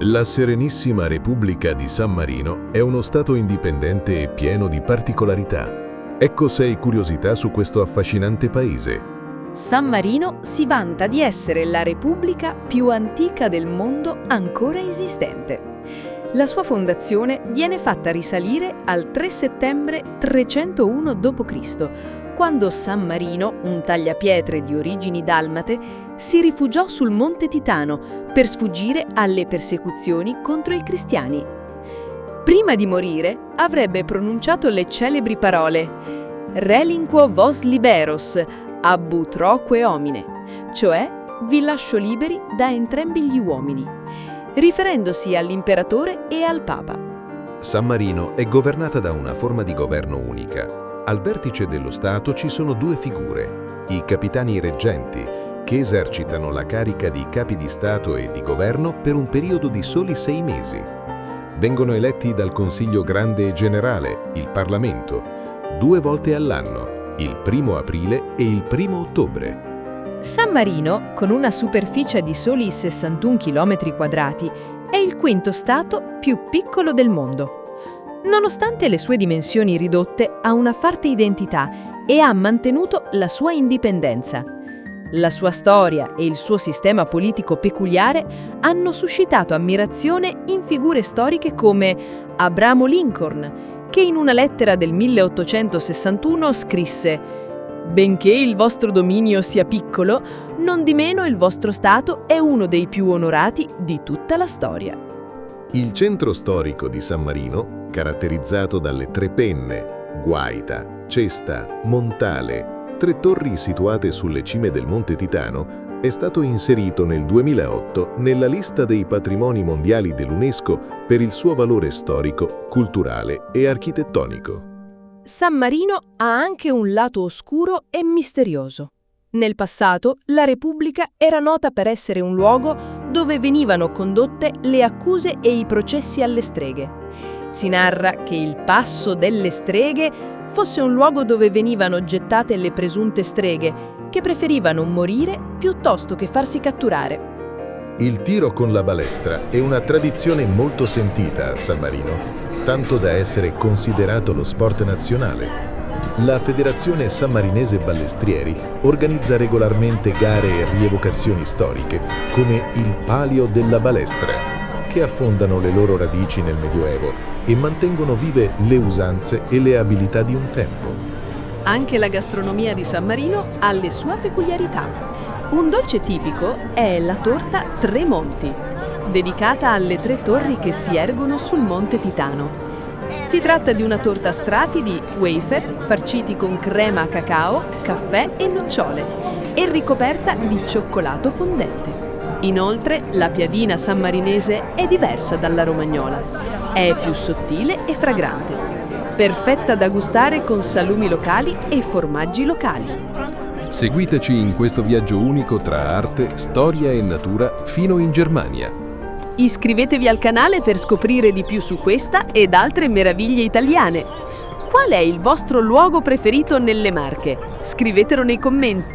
La Serenissima Repubblica di San Marino è uno stato indipendente e pieno di particolarità. Ecco 6 curiosità su questo affascinante paese. San Marino si vanta di essere la repubblica più antica del mondo ancora esistente. La sua fondazione viene fatta risalire al 3 settembre 301 d.C., quando San Marino, un tagliapietre di origini dalmate, si rifugiò sul Monte Titano per sfuggire alle persecuzioni contro i cristiani. Prima di morire avrebbe pronunciato le celebri parole «Relinquo vos liberos, abutroque homine», cioè «vi lascio liberi da entrambi gli uomini», riferendosi all'imperatore e al papa. San Marino è governata da una forma di governo unica. Al vertice dello Stato ci sono 2 figure, i capitani reggenti, che esercitano la carica di capi di Stato e di governo per un periodo di soli 6 mesi. Vengono eletti dal Consiglio Grande e Generale, il Parlamento, 2 volte all'anno, il 1° aprile e il 1° ottobre. San Marino, con una superficie di soli 61 km², è il 5º stato più piccolo del mondo. Nonostante le sue dimensioni ridotte, ha una forte identità e ha mantenuto la sua indipendenza. La sua storia e il suo sistema politico peculiare hanno suscitato ammirazione in figure storiche come Abramo Lincoln, che in una lettera del 1861 scrisse: «Benché il vostro dominio sia piccolo, nondimeno il vostro Stato è uno dei più onorati di tutta la storia». Il centro storico di San Marino, caratterizzato dalle 3 penne, Guaita, Cesta, Montale, 3 torri situate sulle cime del Monte Titano, è stato inserito nel 2008 nella lista dei patrimoni mondiali dell'UNESCO per il suo valore storico, culturale e architettonico. San Marino ha anche un lato oscuro e misterioso. Nel passato, la Repubblica era nota per essere un luogo dove venivano condotte le accuse e i processi alle streghe. Si narra che il Passo delle Streghe fosse un luogo dove venivano gettate le presunte streghe, che preferivano morire piuttosto che farsi catturare. Il tiro con la balestra è una tradizione molto sentita a San Marino, tanto da essere considerato lo sport nazionale. La Federazione Sammarinese Ballestrieri organizza regolarmente gare e rievocazioni storiche, come il Palio della Balestra, che affondano le loro radici nel Medioevo e mantengono vive le usanze e le abilità di un tempo. Anche la gastronomia di San Marino ha le sue peculiarità. Un dolce tipico è la torta Tre Monti, dedicata alle 3 torri che si ergono sul Monte Titano. Si tratta di una torta a strati di wafer farciti con crema a cacao, caffè e nocciole e ricoperta di cioccolato fondente. Inoltre, la piadina sammarinese è diversa dalla romagnola. È più sottile e fragrante, perfetta da gustare con salumi locali e formaggi locali. Seguiteci in questo viaggio unico tra arte, storia e natura fino in Germania. Iscrivetevi al canale per scoprire di più su questa ed altre meraviglie italiane. Qual è il vostro luogo preferito nelle Marche? Scrivetelo nei commenti.